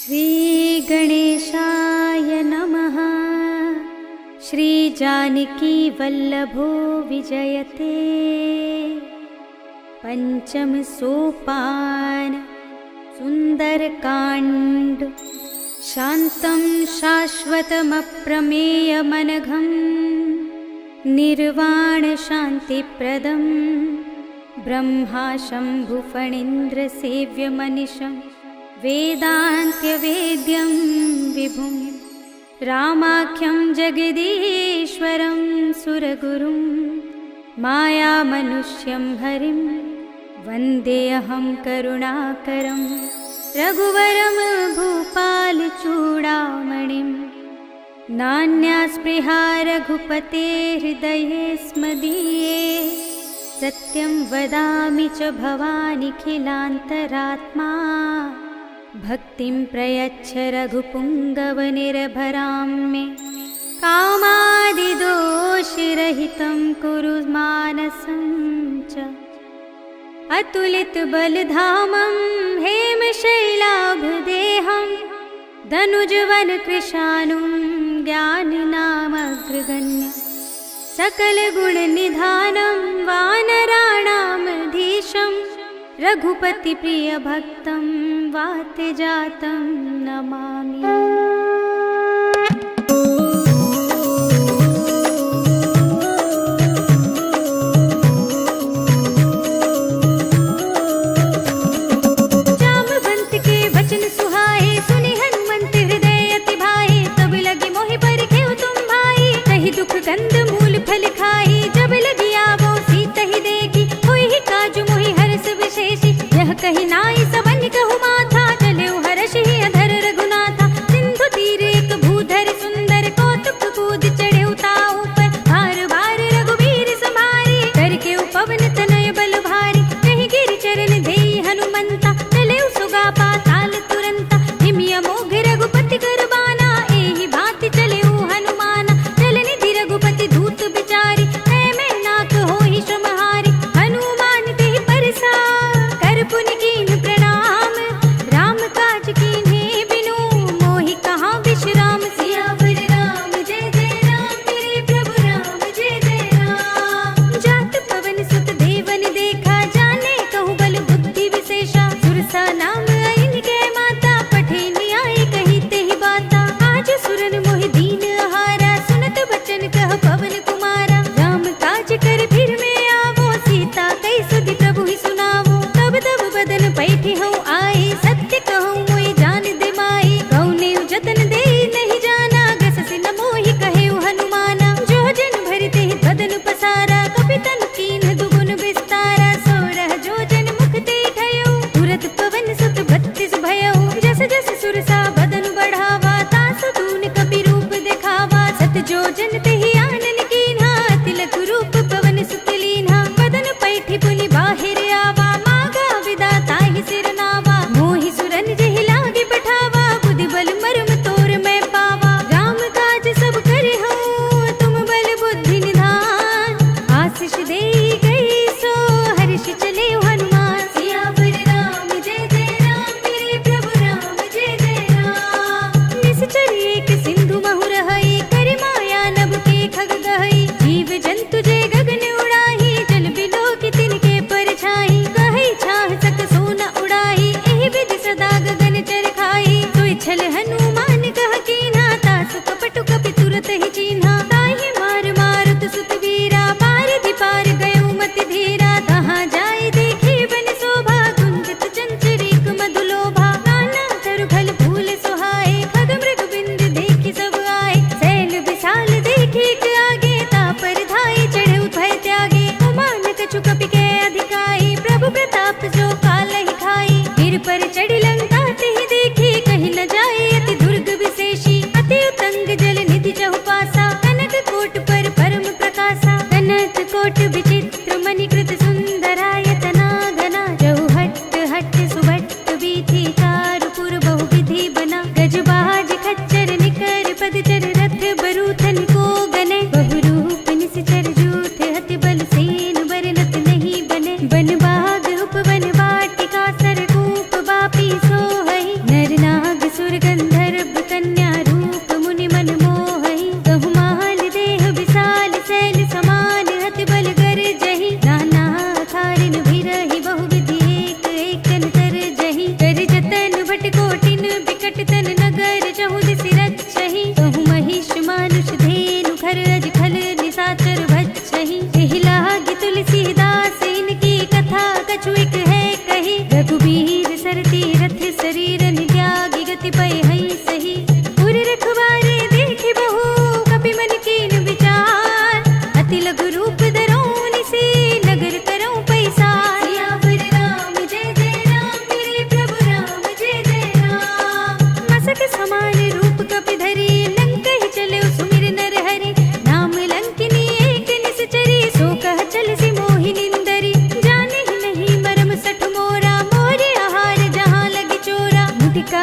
श्री गणेशाय नमः। श्री जानकी वल्लभो विजयते। पंचम सोपान सुंदरकांड। शांतं शाश्वतमप्रमेयमनघं निर्वाण शांतिप्रदं ब्रह्मा शंभुफणीन्द्र सेव्यमनिशं वेदान्त्यवेद्यं विभुं रामाख्यं जगदीश्वरं सुरगुरुं मायामनुष्यं हरिं वन्देऽहं करुणाकरं रघुवरं भूपालचूडामणिं। नान्यास्पृहा रघुपते हृदये स्मदीये सत्यं वदामि च भवानिखिलान्तरात्मा। भक्तिं प्रयच्छ रघुपुङ्गवनिर्भरां मे कामादिदोषरहितं कुरु मानसं च। अतुलितबलधामं हेमशैलाभदेहं धनुजवनकृशानुं ज्ञानिनामग्रगण्यं सकलगुणनिधानं वानराणामधीशं रघुपतिप्रियभक्तं वातजातं नमामि। कंद मूल फल खाई जब लगी आवो सीत ही देखी होई ही काजु मोहि हर्ष विशेषी। यह कही नाई सबन कहु माथा चले हर्ष ही अधर रघुनाथा। सिंधु तीर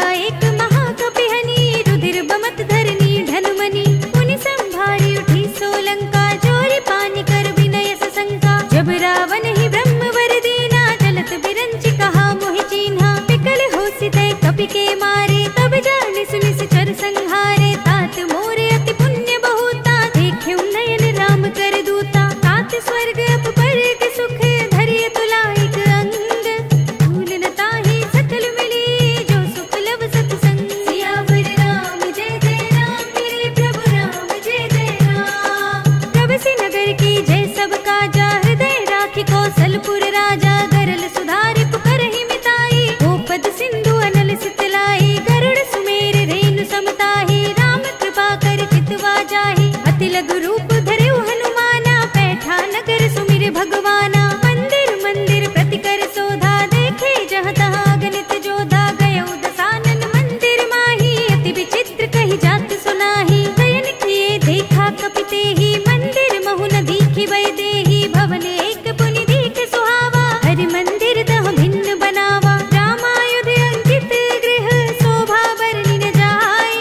एक महाकपिहनी, रुधिर बमत धरनी ढनुमनी। मुनि संभारी उठी सोलंका, जोरी पानी कर विनय सशंका। जब रावण ही ब्रह्म वर दीना, चलत बिरंचि कहा मोहि चीन्हा। विकल होसि तै कपि के मारे, तब जानि सुनि सिचर संहारे। तात मोरे अति पुण्य बहुता, देख्युं नयन राम कर दूता। तात स्वर्ग अपवर्ग सुख, धरिय तुलाइक अंग। भूल न ताहि सकल मिली, जो सुख लव सत्संग। सियावर राम जय जय राम, मेरे प्रभु राम जय जय राम। प्रभसि नगर की जय सब काजा, हृदय राखि कौशलपुर राजा। गरल सुधारि पुकारहि मिताई, गोपद सिंधु अनल सितलाई। गरुड़ सुमेर रेणु समताहि, राम कृपा कर चितवा जाहि। अति लघु रूप धरेउ हनुमाना, पैठा नगर सुमिर भगवाना। मंदिर मंदिर प्रति कर सोधा, देखे जहाँ तहाँ अगणित जोधा। गयौ दसानन मंदिर माही, अति विचित्र कही जात सुनाही। शयन किए देखा कपि तेहि, मंदिर महु न दीखि वै देहि। भवन एक पुनि दीख सुहावा, हरि मंदिर तह भिन्न बनावा। रामायुध अंकित गृह, शोभा बरनि न जाय।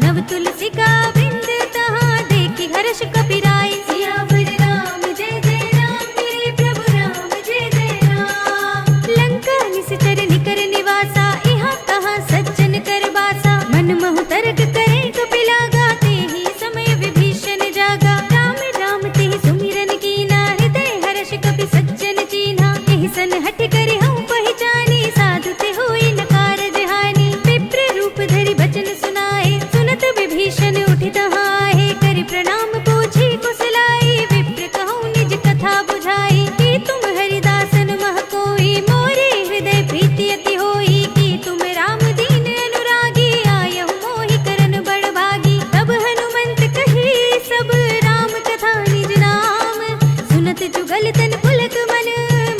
नव तुलसी का बिंद, तहाँ देखि हर्ष कपि राय। सियावर राम जय जय राम, मेरे प्रभु राम जय जय राम। लंका निश्चर निकर निवासा, इहाँ तहाँ सज्जन कर बासा। मन महु तर्क करे कपि लागा, तेहि समय विभीषण जागा। राम राम तेहि सुमिरन कीना, हृदय हर्ष कपि सज्जन चीन्हा। एहि सन हठ करि हऊँ पहिचानी, साधु ते होई न कारज हानि। विप्र रूप धरि बचन सुनाए, सुनत विभीषण उठि तहाँ आहे। करि प्रणाम पूछी कुशलाई, विप्र कहूँ निज कथा बुझाई। कि तुम हरिदासन मह कोई, मोरे हृदय प्रीति अति होई। कि तुम राम दीन अनुरागी, आयहु मोहि करन बड़ भागी। तब हनुमंत कही सब, राम कथा निज नाम। सुनत जुगल तन पुलक मन,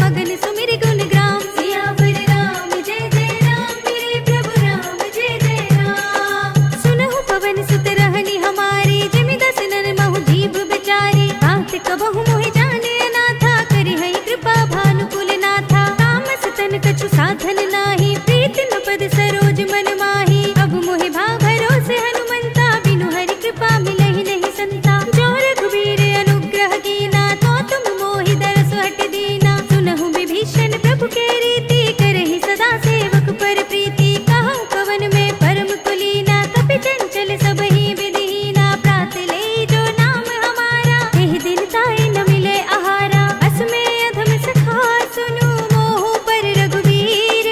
मगन सुमिर गुण ग्राम। सियावर राम जय जय राम, मेरे प्रभु राम जय जय राम। सुनहु पवन सुत रहनि हमारी, जिमि दस नर महु जीव बिचारी। तात कबहु मोहि जाने अनाथा, करि हई कृपा भानुकुल नाथा। तामस तन कछु साधन नाही, प्रीति न पद सरोज मन माही। अब मोहि भाव भरोसे हनुमंता, बिनु हरि कृपा मिलहि नहीं संता। जो रघुबीर अनुग्रह कीना, तो तुम मोहि दरस हट दीना। सुनहु विभीषण प्रभु के रीति, करहि सदा सेवक पर प्रीति। कहूँ कवन में परम कुलीना, कपि चंचल सबहि विधिहीना। प्रात ले जो नाम हमारा, एहि दिन ताहि न मिले आहारा। अस में अधम सखा सुनु, मोहु पर रघुवीर।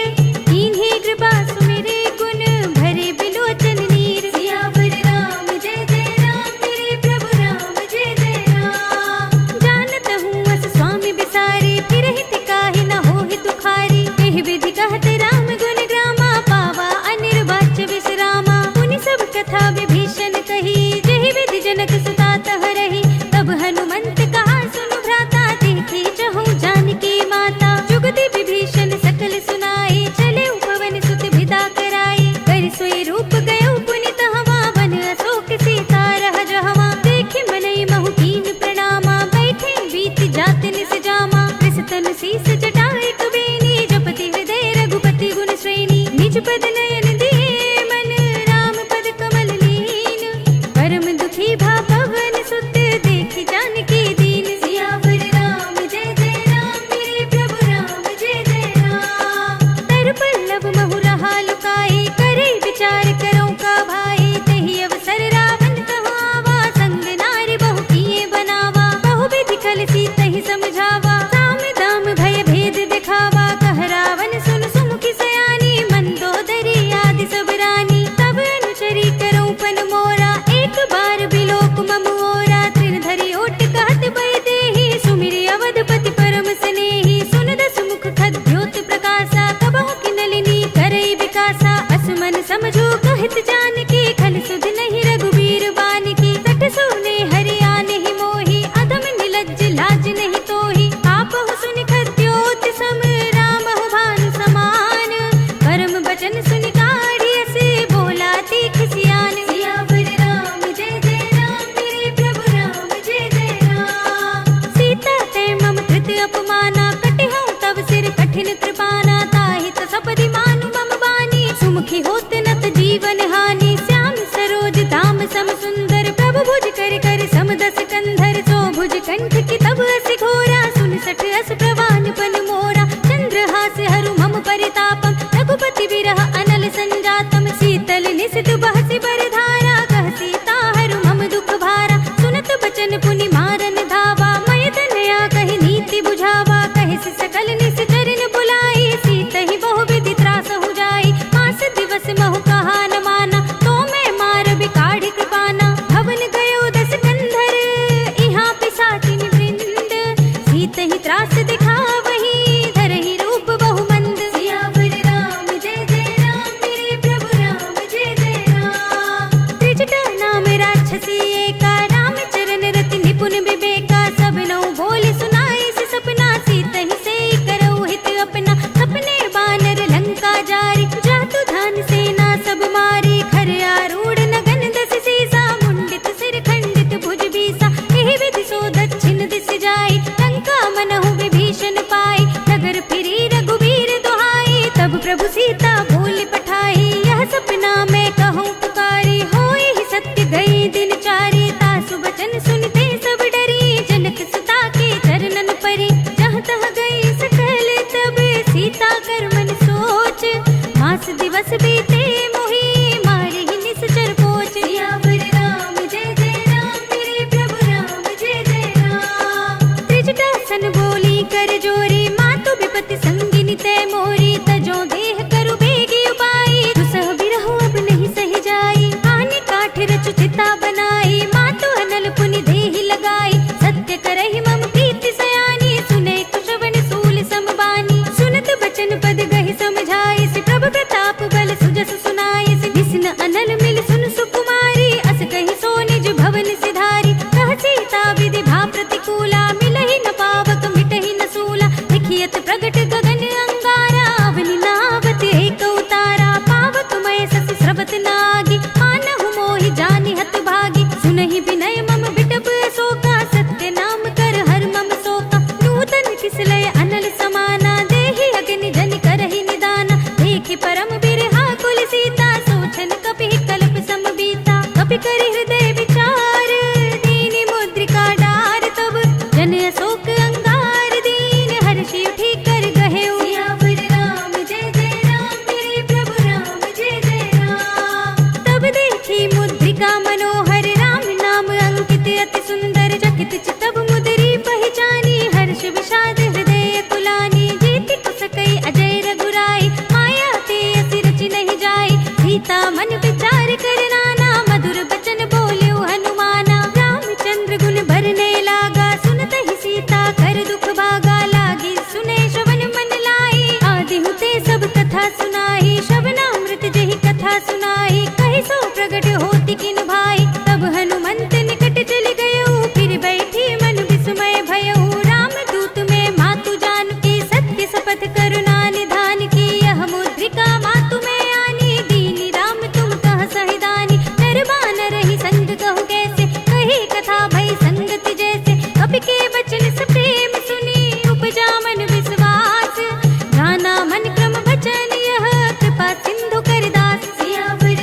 कीन्ही कृपा सुमिरे गुण, भरे बिलोचन नीर। सियावर राम जय जय राम, मेरे प्रभु राम जय जय राम। जानत हूँ अस स्वामी बिसारी, फिरहि तिकाहि न होहि दुखारी। एहि विधि कहत राम गुण ग्रामा, पावा अनिर्वाच्य विश्रामा। मुनि सब कथा विभीषण कही, जेहि विधि जनक सुता तह रही। तब हनुमंत कहा सुनु भ्राता, देखी चहु जानकी माता। जुगति विभीषण सकल सुनाई, चले पवन सुत विदा कराई। कर सोई रूप गयो पुनि तहवा, वन अशोक सीता रह जहवा। देखि मनई महु कीन प्रणामा, बैठे बीत जात निस जामा। कृषतन शीस जटाए कुबेनी, जपति हृदय रघुपति गुण श्रेणी। निज पद नयन दिए मन, राम पद कमल लीन। परम दुखी भा पवन सुत, देखि जानकी दीन। सियावर राम जय जय राम, मेरे प्रभु राम जय जय राम। तर पल्लव महु रहा लुकाई, करे विचार करो का भाई। तेहि अवसर रावण कहाँ आवा, संग नारी बहु किए बनावा। बहु विधि कल सीतहि समझावा, साम दाम भय भेद दिखावा। कह रावण सुन सुमुखी सयानी, मंदोदरी आदि सब रानी। तब अनुचरी करो पन मोरा, एक बार बिलोक मम ओरा। त्रिधरि ओट कहत बय देहि, सुमिरि अवधपति परम स्नेही। सुन दस मुख खद्योत प्रकाशा, कबहु कि नलिनी करई विकासा। असमन समझो कहित जानकी, खल सुध नहीं रघुबीर बानकी। सठ सुने हरि आनेहि मोहि, अधम निलज्ज लाज नहीं तोहि। आपहु सुनि खद्योत सम, रामहु भानु समान। परम बचन सुनि काढ़ी असे, बोला तीख सियान। सियावर राम जय जय राम, मेरे प्रभु राम जय जय राम। सीता ते मम कृत अपमाना, कटिहऊँ तव सिर कठिन कृपाना। ताहि त सपदि मानु मम बानी, सुमुखी होत न ते मोरी तजो देह करु बेगी उपाई दुसह बिरहु अब नहीं सह जाई आने काठ रचु चिता बनाई मातु अनल पुनि देहि लगाई सत्य करहि मम प्रीति सयानी सुने कुशवन सूल समबानी सुनत बचन पद गहि समझाई से प्रभु प्रताप बल सुजस सुनाई से विष्णु अनल मिल सुन सुकुमारी अस कहि सो निज भवन सिधारी कह सीता विधि भा प्रतिकूला मिलहि न पावक मिटहि न सूला लिखियत प्रगट गगन अंगारा अवनि नावत एक उतारा पावक मय सस स्रवत नागी मानहु मोहि जानि हत भागी सुनहि विनय मम बिटप शोका सत्य नाम कर हर मम शोका नूतन किसलय अनल समाना देहि अग्नि जनि करहि निदाना देखि परम बिरहा कुल सीता सोचन कपि कल्प समबीता कपि करि हृदय विचार दीनि मुद्रिका डार तब जन अशोक अंगार दीन हर्षि उठी कर गहे सियावर राम जय जय राम मेरे प्रभु राम जय जय राम तब देखी मुद्रिका मनोहर राम नाम अंकित अति सुंदर चकित चितव मुद्री पहचानी हर्ष विषाद हृदय कुलानी जीति कुसकई अजय रघुराई माया ते असि रचि नहीं जाई सीता मन विचार कर नाना मधुर बचन बोल्यो हनुमाना रामचंद्र गुण भरने लागा सुनत ही सीता कर दुख भागा लागी सुने श्रवण मन लाई आदि हुते सब कथा सुनाई श्रवणामृत जहि कथा सुनाई कहि सो प्रगट होति किन भाई तब हनुमंत निकट चल गयो फिर बैठी मन विस्मय भयो राम दूत में मातु जानकी सत्य शपथ करुणा निधान की यह मुद्रिका मातु में आनी दीनी राम तुम कह सहिदानी नरबान रही संग कहु कैसे कही कथा भई संगति जैसे कपि के वचन से प्रेम सुनी उपजा मन विश्वास जाना मन क्रम वचन यह कृपा सिंधु कर दास सियावर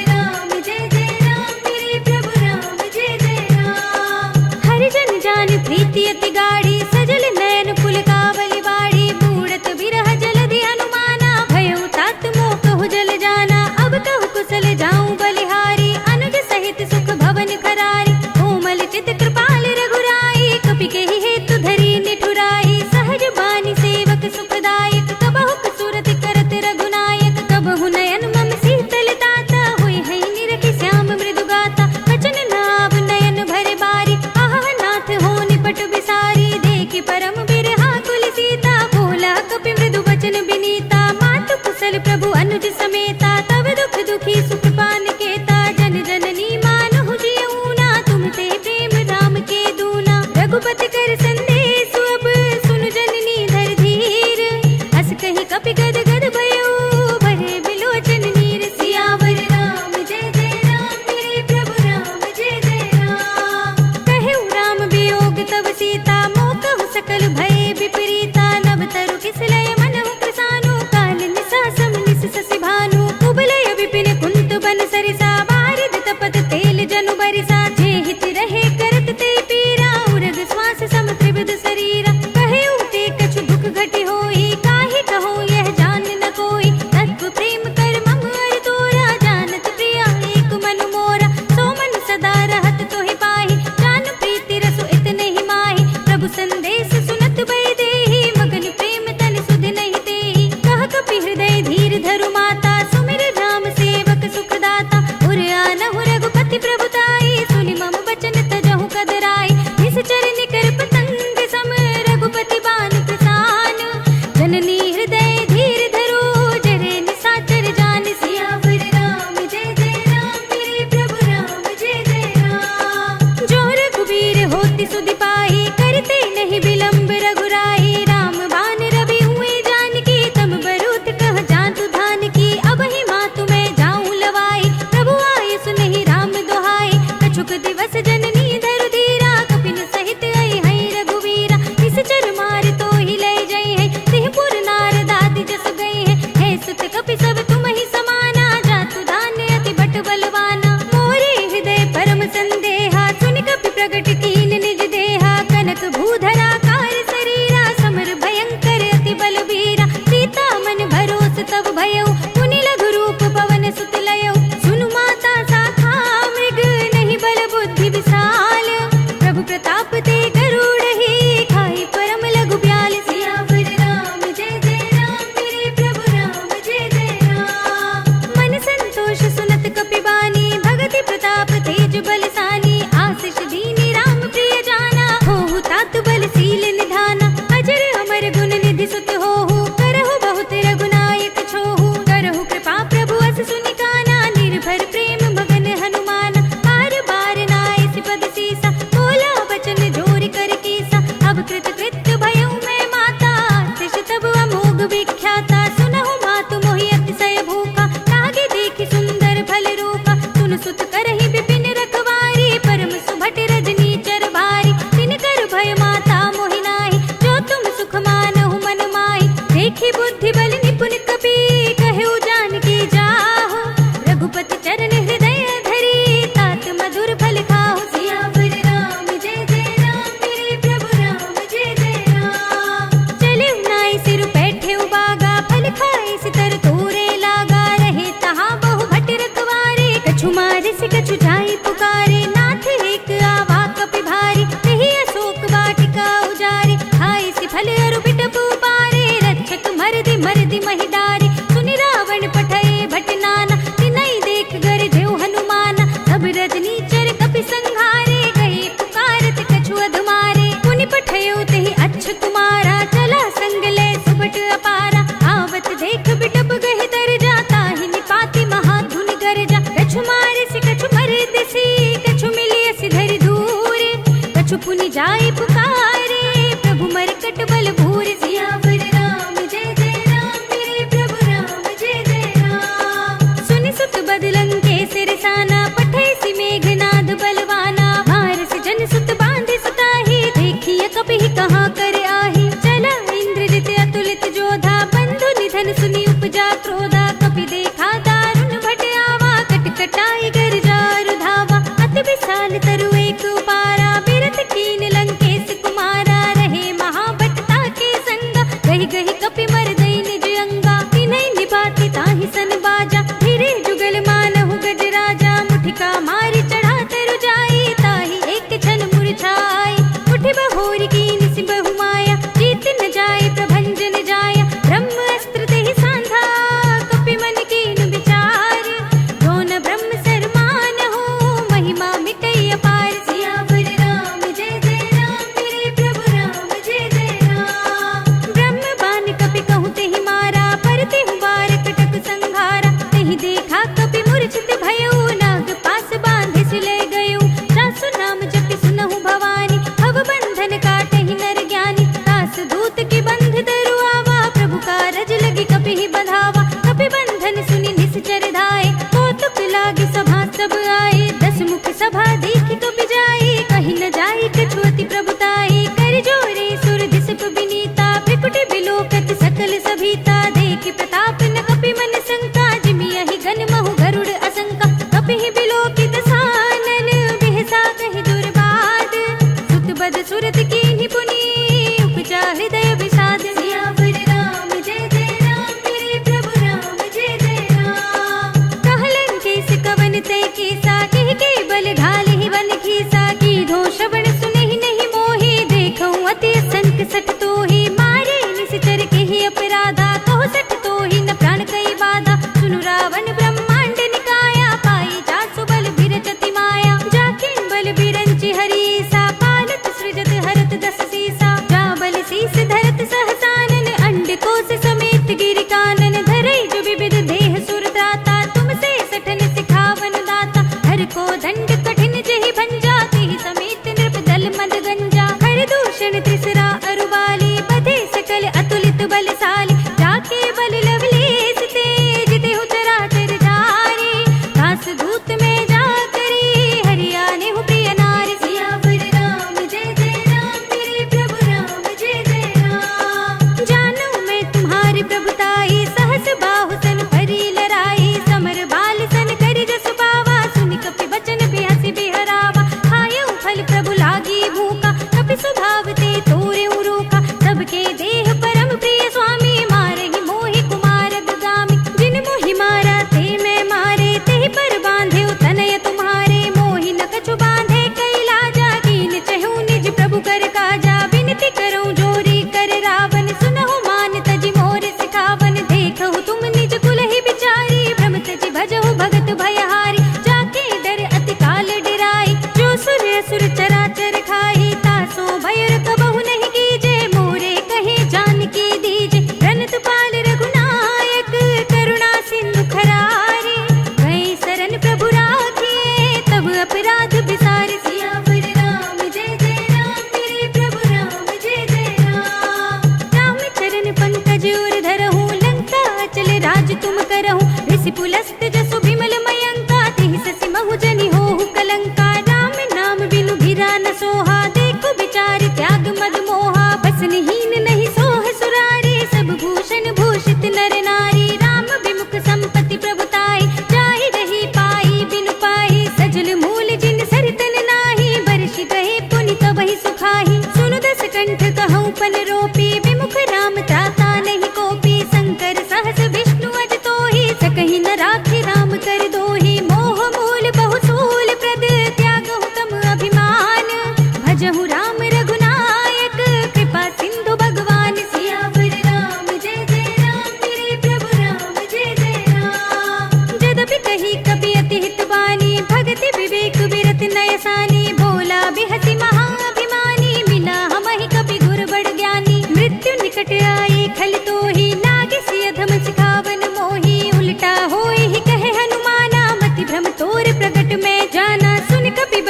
रघुपति चरण हृदय धरी, तात मधुर फल खाओ सियावर राम। जय जय राम मेरे प्रभु राम, जय जय राम। चले नाई सिर बैठे उबागा, फल खाए सितर तोरे लागा। रहे तहाँ बहु भट रखवारे, कछु मारे से कछु जाई पुकारे। नाथ एक आवा कपि भारी, कही अशोक वाटिका उजारी। खाए से फल अरु बिटपु पारे, रक्षक मरदि मरदि महिडारी। सुनि रावण पठए भट नाना, तिनहि देख गरजेउ हनुमाना। सब रजनी चर कपि संघारे, गए पुकारत कछु अधमारे। पुनि पठयो तेहि अच्छ कुमारा, चला संग ले सुभट अपारा। आवत देख बिटप गहि तर जाता, ही निपाति महाधुनि गरजा। कछु मारे से कछु मरदि सी, कछु मिलिय सिधरि धूरे। कछु पुनि जाय पुकारे, प्रभु मरकट बल भूरि। सियावर राम जय जय राम मेरे प्रभु राम, जय जय राम। सुनि सुत बदलंग के सिरसाना, पठै सि मेघनाद बलवाना। मारस जन सुत बांधे सुताही, देखिय कपिहि कहाँ कर आही। चला इंद्रजित अतुलित जोधा, बंधु निधन सुनि उपजा क्रोधा। कपि देखा दारुण भट आवा, कटकटाई गर्जा रुधावा। अति विशाल तरु एक उपारा, बिरथ कीन लंकेश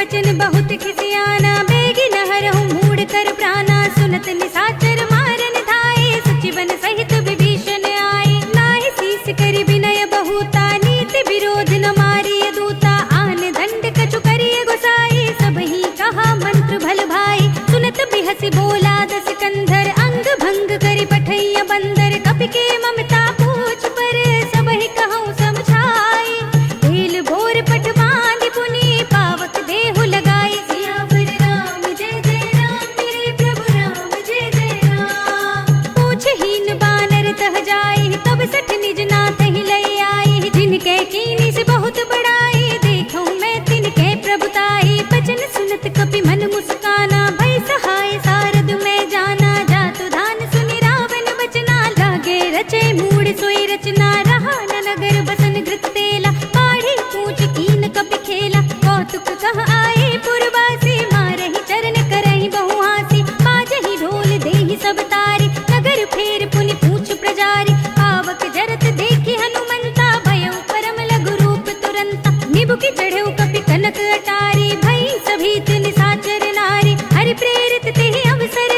बचन बहुत खिसियाना, बेगी न हरहु मूड कर प्राणा। सुनत निशाचर मारन धाये, सचिवन सहित विभीषण आए। नाहि शीस करि विनय बहुता, नीति विरोध न मारिय दूता। आन दंड कछु करिय गोसाई, सबहि कहा मंत्र भल भाई। सुनत बिहसि बोला दस कंधर, अंग भंग करि पठैया बंदर। कपि के ममता पूछ पर, सबहि कहूँ समझाई। ढील भोर पट बांधि पुनि, पावक देहु लगाई। सियावर राम जय जय राम, मेरे प्रभु राम जय जय राम। पूछहीन बानर तह जाई, तब सठ निज नाथ ही लई आई। जिनके कीनी से बहुत बड़ाई, देखूं मैं तिनके प्रभुताई। बचन सुनत कपि मन मुस्काना, भई सहाय सारद में जाना। जातु धान सुनि रावण बचना, लागे रचे मूड सोई रचना। रहा न नगर बसन घृत तेला, पाढ़ी पूछ कीन कपि खेला। कौतुक कह आए पुरवासी, मारहि चरण करहि बहु हासी। बाजहि ढोल देहि सब तारी, नगर फेर पुनि पूछ प्रजारी। पावक जरत देखि हनुमंता, भयउ परम लघु रूप तुरंता। निबुकि चढ़ऊ कपि कनक अटारी, भई सभीत निशाचर नारी। हरि प्रेरित तेहि अवसर,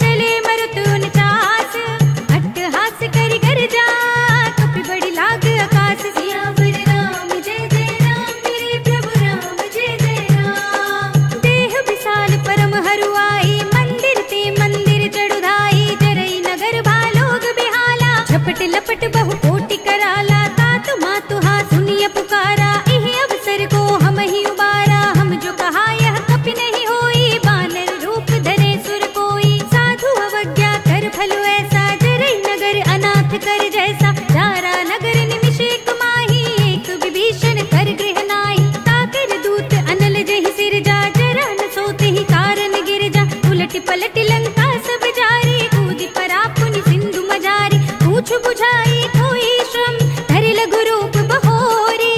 चले मरुत उनचास। अट्टहास करि गर्जा, कपि बड़ी लाग आकाश। सियावर राम जय जय राम, मेरे प्रभु राम जय जय राम। देह विशाल परम हरुआई, मंदिर ते मंदिर चढ़ुधाई। जरई नगर भालोग बिहाला, झपट लपट बहु कोटि कराला। तात मातु हा सुनिय पुकारा, इहि अवसर को हम ही उबारा। हम जो कहा यह कपि नहीं होई, बानर रूप धरे सुर कोई। साधु अवज्ञा कर फलो ऐसा, जरई नगर अनाथ कर जैसा। जारा नगर निमिष एक माही, एक विभीषण कर गृह नाहि। ताकर दूत अनल जहि सिर जा, जरा न सोते ही कारण गिर जा। उलट पलट लंका सब जारी, कूदि परा पुनि सिंधु मजारी। पूछ बुझाई कोई श्रम, धरि लघु रूप बहोरी।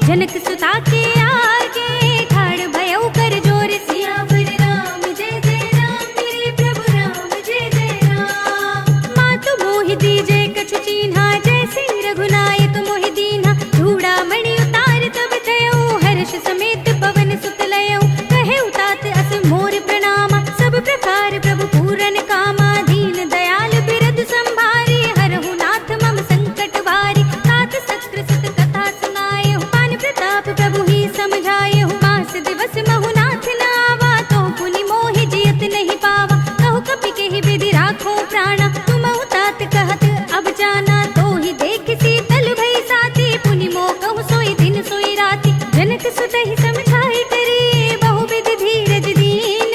जनक सुता के आगे, ठाड़ भयउ कर जोर। सियावर राम जय जय राम, मेरे प्रभु राम जय जय राम। मातु मोहि दीजे कछु चीन्हा, जैसे रघुनायक मोहि दीन्हा। चूड़ामणि उतार तब थयउ, हर्ष समेत पवन सुत लयउ। कहे उतात अस मोर प्रणामा, सब प्रकार प्रभु पूरन कामा। दीन दयाल बिरधु संभारी, हरहु नाथ मम संकट भारी। तात सत्र सुत कथा सुनायहु, पान प्रताप प्रभु ही समझायहु। मास दिवस महु नाथ न आवा, तो पुनि मोहि जियत नहीं पावा। कहु कपि केहि विधि राखो प्राणा, तुमहु तात कहत अब जाना। तो ही देख शीतल भई साथी, पुनि मोह कहु सोई दिन सोई राति। जनक सुत ही समझाई करी, बहुविध धीरज दीन।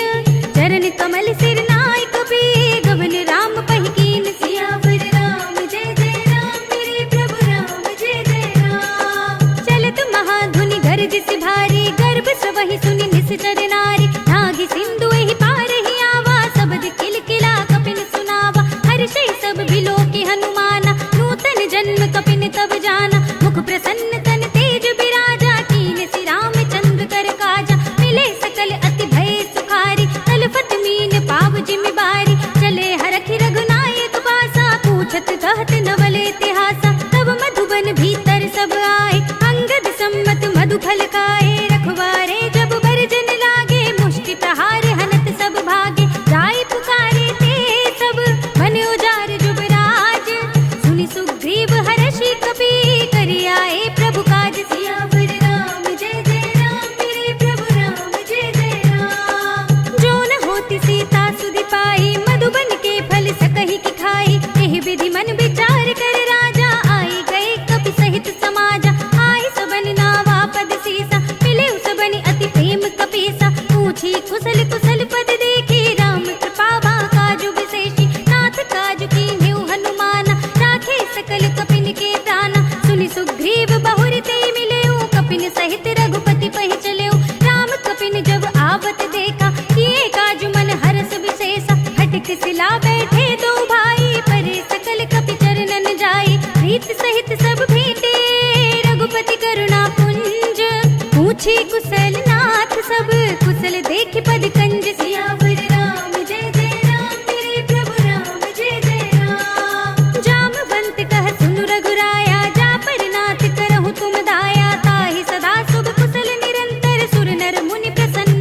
चरण कमल सिर नाय कपि, गगन राम पहि कीन। सियावर राम जय जय राम, मेरे प्रभु राम जय जय राम। चलत महाधुनि गरजसि भारी, गर्भ सबहि सुनि निश्चर नारी। नाहि सिंधु एहि पार ही आवा, सबद किलकिला कपिन सुनावा। हर्षै सब बिलोकि हनुमाना, नूतन जन्म कपिन तब जाना। मुख प्रसन्न तन तेज बिराजा, कीनसि रामचंद्र कर काजा। मिले सकल अति भय सुखारी, तलफत मीन पाव जिमि बारी। चले हरखि रघुनायक बासा, पूछत कहत नवल इतिहासा। तब मधुबन भीतर सब आए, अंगद सम्मत मधु फल खाए। रखवारे जब बरजन लागे, मुष्टि प्रहार हनत सब भागे। जाय पुकारे ते सब, मन उजार जुबराज। सुनि सुग्रीव हर्षि कपि, करि आए प्रभु काज। सियावर राम जय जय राम, मेरे प्रभु राम जय जय राम। जो न होती सीता सुधि पाई, मधुबन के फल सकहि की खाई। एहि विधि मन विचार कर राजा, आई गए कपि सहित समाजा। आए सबन नावा पद सीसा, मिले सबनि अति प्रेम कपीसा। पूछी कुशल कुशल पद देखी, राम कृपा बा काजु विशेषी। नाथ काजु कीन्हु हनुमाना, राखे सकल कपिन के प्राणा। सुनि सुग्रीव बहुर ते मिलेउ, कपिन सहित रघुपति पहि चलेउ। राम कपिन जब आवत देखा, किए काजु मन हरस विशेषा। हठित सिला बैठे दो भाई, परे सकल कपि चरणन जाई। प्रीत सहित सब भेंटे, रघुपति करुणा पुंज। पूछी कुशल नाथ सब, कुशल देखि पद कंज। सियावर राम जय जय राम, मेरे प्रभु राम जय जय राम। जामवंत कह सुनु रघुराया, जा पर नाथ करहु तुम दाया। ताहि सदा शुभ कुशल निरंतर, सुर नर मुनि प्रसन्न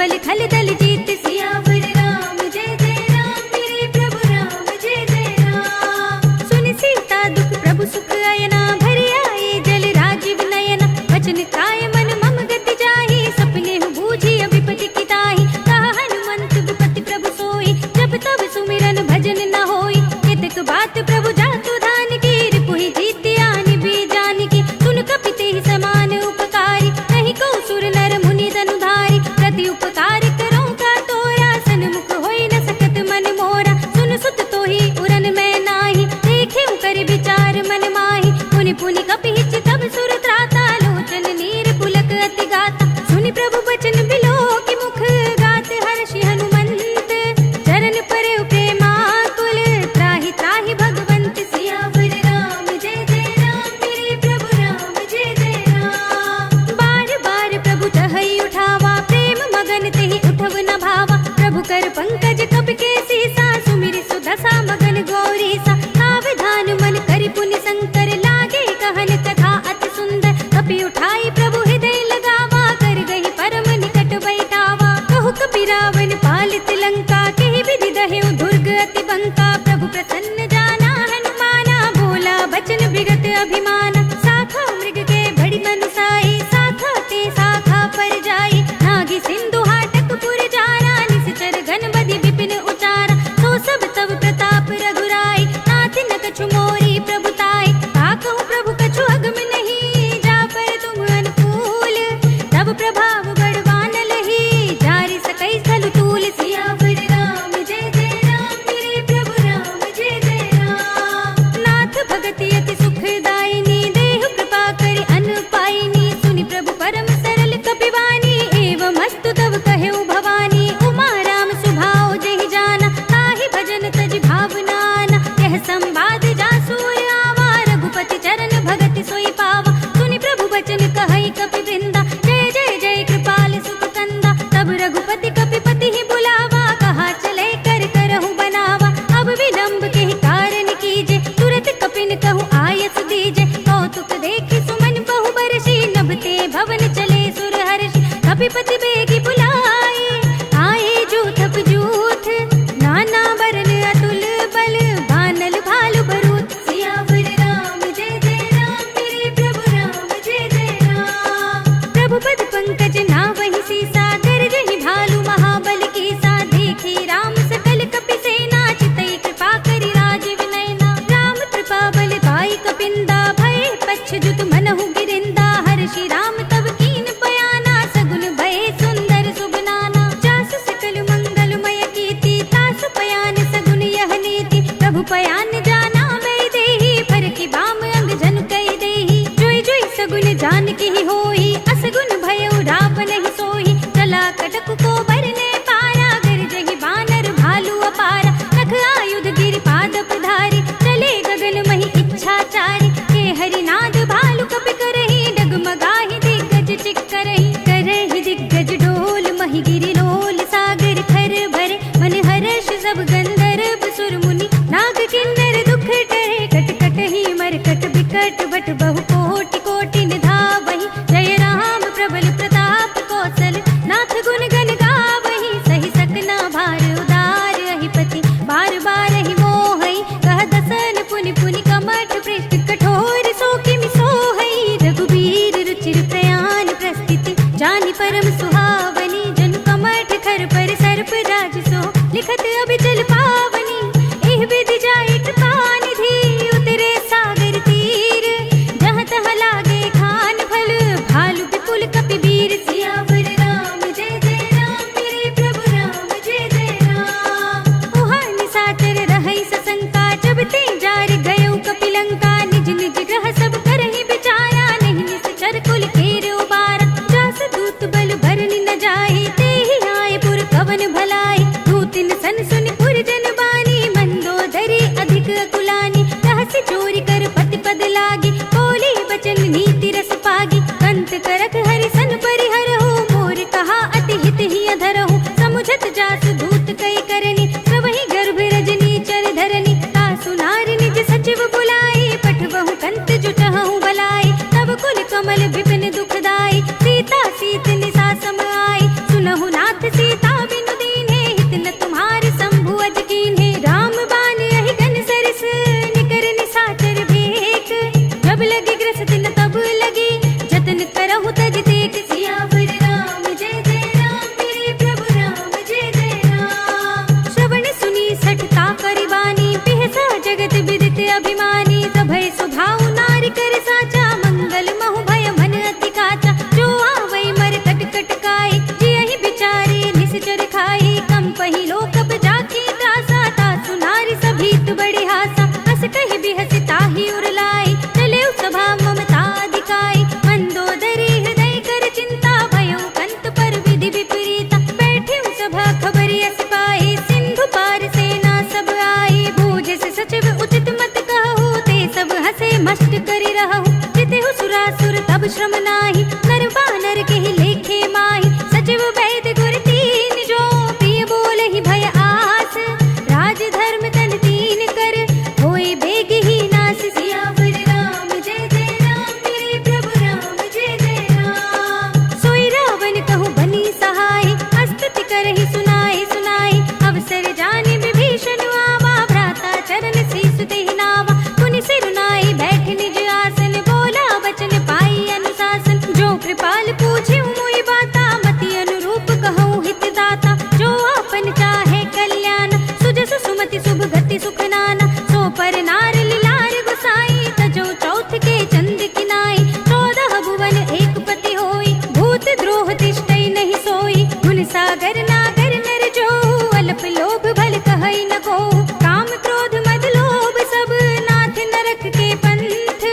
बल खल दल जीत सियावर राम जय जय राम मेरे प्रभु राम जय जय राम। सुन सीता दुख प्रभु सुख अयना भरि आए जल राजीव नयना वचन काय मन मम गति जाहि सपने हूँ बूझी विपति की ताहि कहा हनुमंत विपति प्रभु सोई जब तब सुमिरन भजन न होई केतक बात प्रभु जातु धान की रिपुहि जीत आनि भी जान की सुन कपिते ही समान उपकारी नहीं को सुर नर मुनि धनुधारी प्रति उपकार करो का तोरा सन्मुख होई न सकत मन मोरा सुन सुत तो ही उरन मैं नाही देखे कर विचार मन माही पुनि पुनि कपि हिच तब सुर त्राता लोचन नीर पुलक अति गाता सुनि प्रभु बचन बिलो की मुख गात हर्षि हनुमंत चरण परे प्रेमाकुल त्राहि त्राहि भगवंत सियावर राम जय जय राम मेरे प्रभु राम जय जय राम। बार बार प्रभु चहई उठावा प्रेम मगन तेहि उठव न भावा प्रभु कर पंकज कपि के सीसा सुमिर सुदशा मगन गौरी सा सावधान मन करि पुनि शंकर लागे कहन कथा अति सुंदर कपि उठाई प्रभु हृदय लगावा कर गही परम निकट बैठावा कहु कपि रावण पालित लंका केहि विधि दहेउ दुर्ग अति बंका प्रभु प्रसन्न जाना हनुमाना बोला बचन विगत अभिमाना साखा मृग के बड़ी मनुसाई साखा ते साखा पर जाई नागी सिंधु हाटक पुर जाना निश्चर घन बदि विपिन उचारा तो सब तब प्रताप रघुराई नाथ न कछु मोरी प्रभुताई काकहु प्रभु कछु अगम नहीं जा पर तुम अनुकूल तब प्रभाव बड़वान लही जारि सकई स्थल तूल सियावर राम जय जय राम मेरे प्रभु राम जय जय राम। नाथ भगति अति सुखदायिनी देह कृपा करि अन पाइनी सुनि प्रभु परम सरल कपिवानी एवं अस्तु तब कहेउ भवानी उमा राम सुभाव जहि जाना ताहि भजन तज भावनाना यह संवाद जासूर आवा रघुपति चरण भगति सोई पावा सुनि प्रभु बचन कहई कपि वृंदा जय जय जय कृपाल सुख कंदा तब रघुपति कपिपति ही बुलावा कहा चले कर करहु बनावा अब विलंब के ही कारण कीजे तुरत कपिन कहु आयस दीजे कौतुक देखि सुमन बहु बरसी नभते भवन चले सुर हर्षि कपिपति बेगी बुलाए आए जूथ जूथ नाना बरन अतुल बल बानल भालु भरूत सियावर राम जय जय राम मेरे प्रभु राम जय जय राम। प्रभु पद पंकज नावहि सीसा गरजहि भालु महाबल कीसा देखी राम सकल कपि सेना चितई कृपा करि राजीव नयना राम कृपा बल पाई कपिंदा भय पच्छ जुत मनहु गिरिंदा हर्षि राम तब कीन बयाना सगुन भय सुंदर सुबनाना जास सकल मंगलमय कीर्ति तास पयान सगुन यह नीति प्रभु पयान जाना मैं देहि फर की बाम अंग जन कई देहि जोई जोई सगुन जान की ही होई असगुन भयउ रावण ही सोई चला कटक को बरने पारा गरजहि बानर भालु अपारा नख आयुध गिरि पादप धारी चले गगन महि इच्छाचारी के हरिनाद भालु कपि करहि डगमगाहि दिग्गज चिक्करहि करहि दिग्गज डोल महि गिरि लोल सागर खर भरे मन हर्ष सब गंधर्व सुर मुनि नाग किन्नर दुख टरे कट कट ही मरकट बिकट बट बहु कोटि कोटि निधावहि जय राम प्रबल प्रताप कौशल नाथ गुण गण गावहि सहि सकना भार उदार अहिपति बार बार ही मोहई कह दसन पुनि पुनि कमठ पृष्ठ कठोर सो किमि सोहई रघुबीर रुचिर प्रयाण प्रस्थित जानि परम सुहावनी जनु कमठ खर पर सर्प राज सो लिखत अभिचल पावनी एह विधि जाय कृपा निधि उतरे सागर तीर जहाँ तहाँ लागे खान फल भालु विपुल कपि वीर सियावर राम जय जय राम मेरे प्रभु राम जय जय राम। उहाँ निशाचर रहै सशंका जब ते जार गयो कपि लंका निज निज ग्रह सब करहि विचारा नहीं निश्चर कुल केर उबारा जास दूत बल भरनि सब श्रम नाही, नर वानर के ही लेखे माही। सचिव वैद्य गुर तीन जो, प्रिय बोले ही भय आस। राज धर्म तन तीन कर, होए बेग ही नास। सियावर राम जय जय राम, मेरे प्रभु राम जय जय राम। सोई रावण कहूँ बनी सहाय, अस्तुति करहि सुनाए सुनाए। अवसर जाने विभीषण आवा, भ्राता चरण शीस देहि नावा। पुनि सिर नाई बैठ निज आसन, बोला वचन पाई अनुशासन। जो कृपाल पूछे मोहि बाता, मति अनुरूप कहूँ हित दाता। जो आपन चाहे कल्याण, सुजस सुमति शुभ गति सुख नाना। सो पर नार लिलार गुसाई, तजो चौथ के चंद किनाई। 14 भुवन एक पति होई, भूत द्रोह तिष्ठई नहीं सोई। गुण सागर नागर नर जो, अल्प लोभ भल कहई न को। काम क्रोध मद लोभ सब, नाथ नरक के पंथ।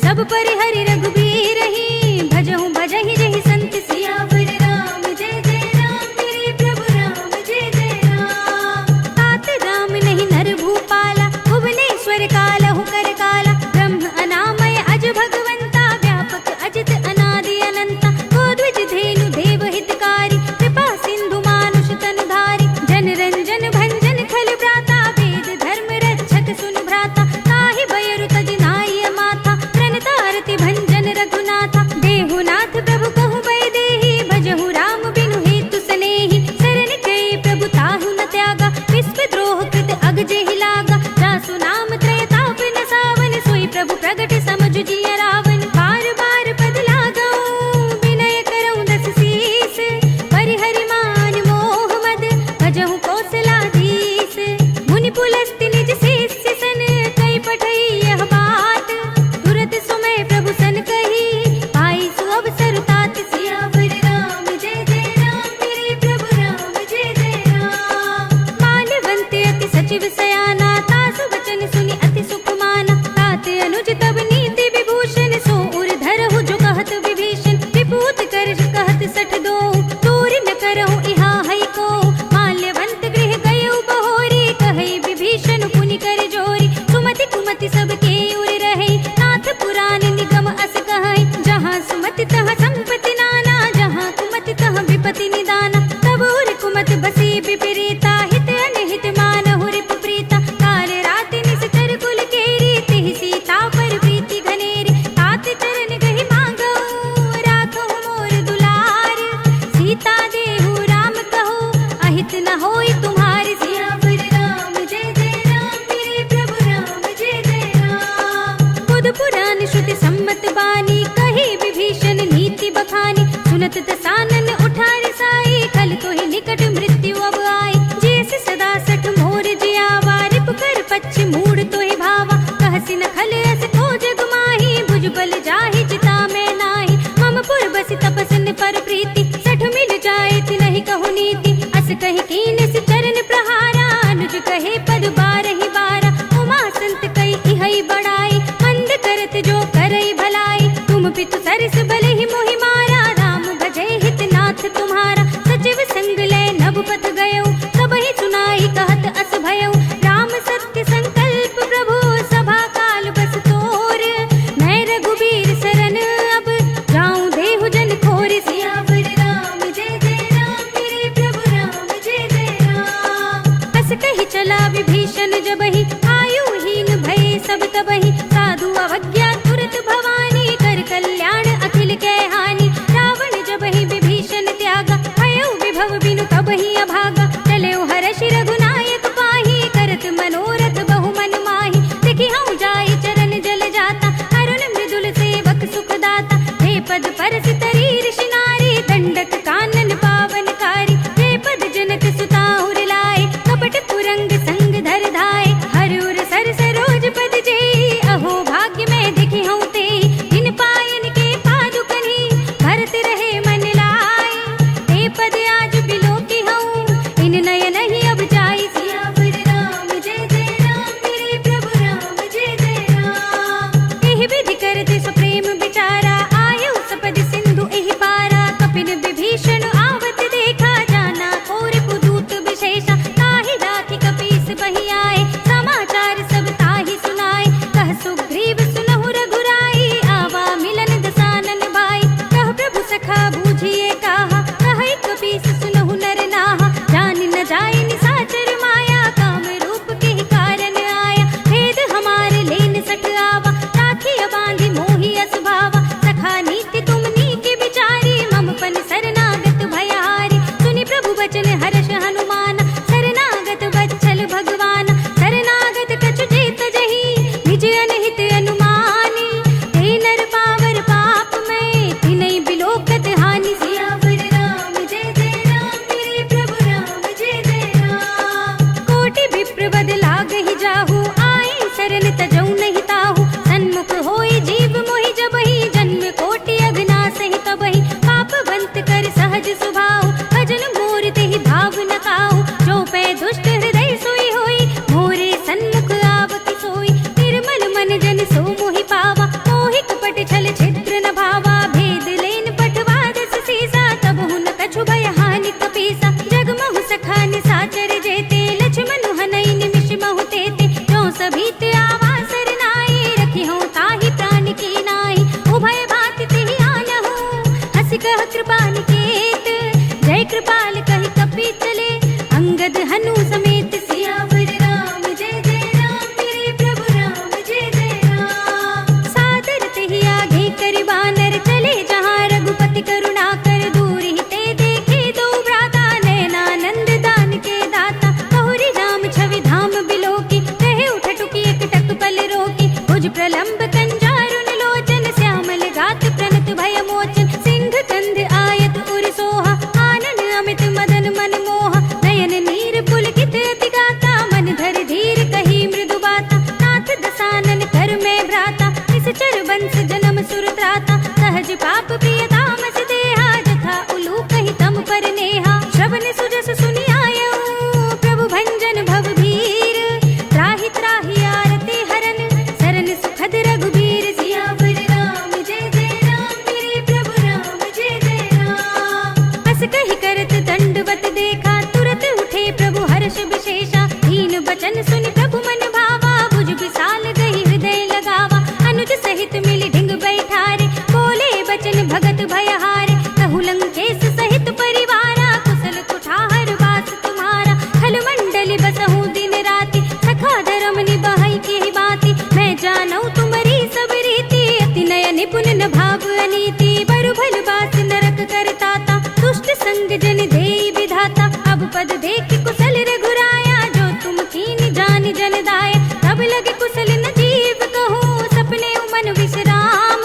सब परिहरि रघुबीर ही, भजहु भजहि जहि संत। सियावर राम जय जय राम, मेरे प्रभु राम जय जय राम। तात राम नहीं नर भूपाला, भुवनेश्वर कालहु कर काला। ब्रह्म अनामय अज भगवंता, व्यापक अजित अनादि अनंता। गोद्विज धेनु देव हितकारी, कृपा सिंधु मानुष तनुधारी। जन रंजन भंजन खल भ्राता, वेद धर्म रक्षक सुन भ्राता। ताहि बयरु तज नाई माथा, प्रणतारति भंजन रघुनाथा। देहुनाथ प्रभु कहु भय देहि, भजहु राम बिनु हेतु सनेहि। शरण गए प्रभु ताहु न त्यागा, विश्व द्रोह कृत अग जेहि लागा। जासु नाम त्रय ताप न सावन, सोई प्रभु प्रगट समझु जिय रावण। बार बार पद लागऊं, विनय करऊं दस शीस। परिहरि मान मोह मद, भजहु कौशलाधीश। मुनि पुलस्त्य निज शिष्य सन, कई पठई यह बात। तुरत सुमय प्रभु सन कही, पाई सु अवसर तात। सियावर राम जय जय राम, मेरे प्रभु राम जय जय राम। माल्यवंत अति सचिव सयाना, तासु वचन सुनि अति सुख माना। तात अनुज तब नीति विभूषण, सो उर धरहु जो कहत विभीषण। विभूत कर कहत सठ दो, दूर न करहु इहा है को। माल्यवंत गृह गयउ बहोरी, कहई विभीषण पुनि कर जोरी। सुमति कुमति सबके उर रहे, नाथ पुराण निगम अस कहै। जहाँ सुमति तहाँ संपत्ति नाना, जहाँ कुमति तहाँ विपत्ति निदाना। तब उर कुमति बसी विपरीता, हित अनहित मानहु रिपु प्रीता। काल राति निश्चर कुल केरी, तिहि सीता पर प्रीति घनेरी। तात चरण गहि मांगऊ, राखहु मोर दुलार। सीता देहु राम कहू, अहित न होई तुम्हारी। सियावर राम जय जय राम, मेरे प्रभु राम जय जय राम। बुध पुराण श्रुति सम्मत बानी, कही विभीषण नीति बखानी। सुनत दसानन उठारि साई, खल तो ही निकट मृत्यु अब आई। जैसे सदा सठ मोर जियावा, रिप कर पच्छ मूड तो ही भावा। कहसी न खल अस को जग माही, भुजबल जाहि जिता मैं नाही। मम पुर बसि तपसन पर प्रीति, सठ मिल जाए ति नहीं कहु नीति। अस कहि कीन सि चरण प्रहारा, अनुज कहे पद बारहि बारा। उमा संत कई इहै बड़ाई, मंद करत जो करई भलाई। तुम पितु सरस बलहि मोहि मारा, राम भजै हित नाथ तुम्हारा। सचिव संग लय नभ पत सुन शरणागत भयहारी। सुनि प्रभु बचन हर्ष हनुमान, शरणागत वत्सल भगवान। शरणागत कछु जेत जही, निज अनहित अनुमानी। ते नर पावर पाप में, तिनहि बिलोकत हानि। सियावर राम जय जय राम, मेरे प्रभु राम जय जय राम। कोटि विप्र बद लागहि जाहु, आए शरण तजौ नहीं ताहु। सन्मुख होई जीव मोहि जबहि, जन्म कोटि अघनासहि तबहि। पापवंत कर सहज सुभाव, भजन मोर तेहि भाव न काहु। जो पै दुष्ट हृदय सोई होई, मोरे सन्मुख आवति सोई। निर्मल मन जन सो मोहि पावा, मोहि कपट छल छिद्र न भावा। भेद लेन पठवा दस सीसा, तबहु न कछु भय हानि कपीसा। जगमहु सखा निसाचर जेते, लक्ष्मण हनई निमिष महु तेते। जो सभीत आवा सरनाई, रखिहउँ ताहि प्राण की नाई। उभय भाति तेहि आनहु, हँसि कह कृपा निकेत। जय कृपाल कहि कपितले, अंगद हनु समेत। सियावर राम जय जय राम, मेरे प्रभु राम जय जय राम। सादर तेहि आगे करि बानर, चले जहाँ रघुपति करुणा कर। दूर ही ते देखे दो भ्राता, नयनानंद दान के दाता। बहुरी राम छवि धाम बिलोकी, कहे उठटुकी एकटक पल रोकी। भुज प्रलंब कंजारुन लोचन, श्यामल गात प्रणत भय मोचन। सिंह कंध आयत उर सोहा, आनन अमित मदन मन मोहा। नयन नीर पुलकित अति गाता, मन धर धीर कही मृदु बाता। नाथ दसानन कर में भ्राता, निश्चर बंस जन्म सुर त्राता। सहज पाप प्रिय तामस देहा, जथा उलूक ही तम पर नेहा। श्रवण सुजस सुनि आयऊ, प्रभु भंजन भव भीर। त्राहि त्राहि आरती हरन, सरन सुखद रघुबीर। सियावर राम जय जय राम, मेरे प्रभु राम जय जय राम। अस कहि करत दंडवत देखा, तुरत उठे प्रभु हर्ष विशेषा। दीन बचन सुनि प्रभु मन भावा, भुज विशाल गही हृदय लगावा। अनुज सहित मिलि ढिंग बैठारे, बोले बचन भगत भयहारे। कहु लंकेश सहित परिवारा, कुशल कुठार वास तुम्हारा। खल मंडली बसहु दिन राति, सखा धर्म निभाई की बाती। मैं जानऊ तुम्हारी सब रीति, अति नय निपुण न भाव अनीति। बरु भल बास नरक करताता, दुष्ट संग जन देई विधाता। अब पद देख कुशल रघुराया, जो तुम कीन जान जन दाया। तब लगे कुशल न जीव कहो, सपने मन विश्राम।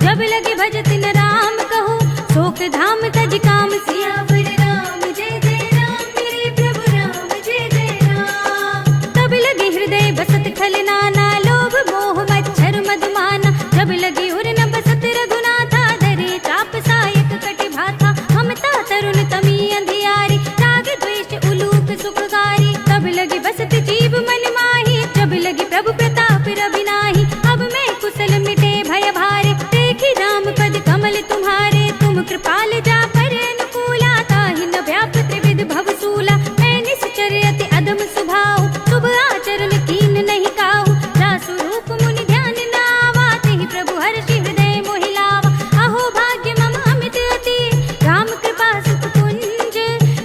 जब लगे भजत न राम कहो, शोक धाम तज काम। सियावर राम जय जय राम, मेरे प्रभु राम जय जय राम। तब लगे हृदय बसत खल नाना, लोभ मोह मच्छर मधुमाना। जब लगे उर न बसत रघुनाथा, धरे चाप सायक कटि भाथा। ममता तरुण तमी अंधियारी, राग द्वेष उलूक सुखगारी। तब लगे बसत जीव मन माही, जब लगे प्रभु प्रताप रविनाही। अब मैं कुशल मिटे भय भारे, देखी राम पद कमल तुम्हारे। तुम कृपाल जा पर अनुकूला, ताहि न व्याप त्रिविध भवसूला। मैं निश्चर अति अधम स्वभाव, शुभ आचरण कीन नहीं काहू। जासु रूप मुनि ध्यान न आवा, तेहि प्रभु हर्षि हृदय मोहि लावा। अहो भाग्य मम अमित अति, राम कृपा सुख कुंज।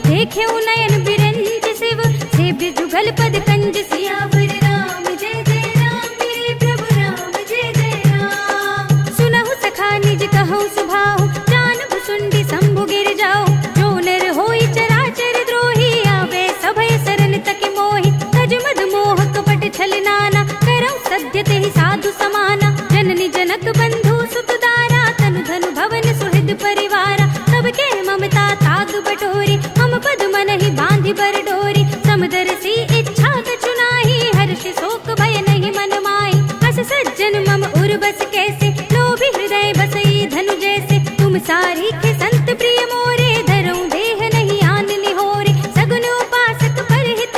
देखेउ नयन बिरंज शिव, सेव्य जुगल पद कंज। सियावर राम जय जय राम, मेरे प्रभु राम जय जय राम। सुनहु सखा निज कहु सुभाहु, जानब सुंडी शंभु गिर जाओ। जो नर होई चराचर द्रोही, आवे सभय शरण तक मोहि। तज मद मोह कपट छल नाना, करौ सद्य तेहि साधु समाना। जननी जनक बंधु सुत दारा, तनु धनु भवन सुहृद परिवारा। सबके ममता ताग बटोरी, मम पद मन ही बांधि बर डोरी। समदर्शी इच्छा कछु नाही, हर्ष शोक भय नहीं मन माही। अस सज्जन मम उर बस कैसे, लोभी हृदय बसई धनु जैसे। तुम सारी के संत प्रिय मोरे, धरऊं देह नहीं आन निहोरे। सगुन उपासक परहित,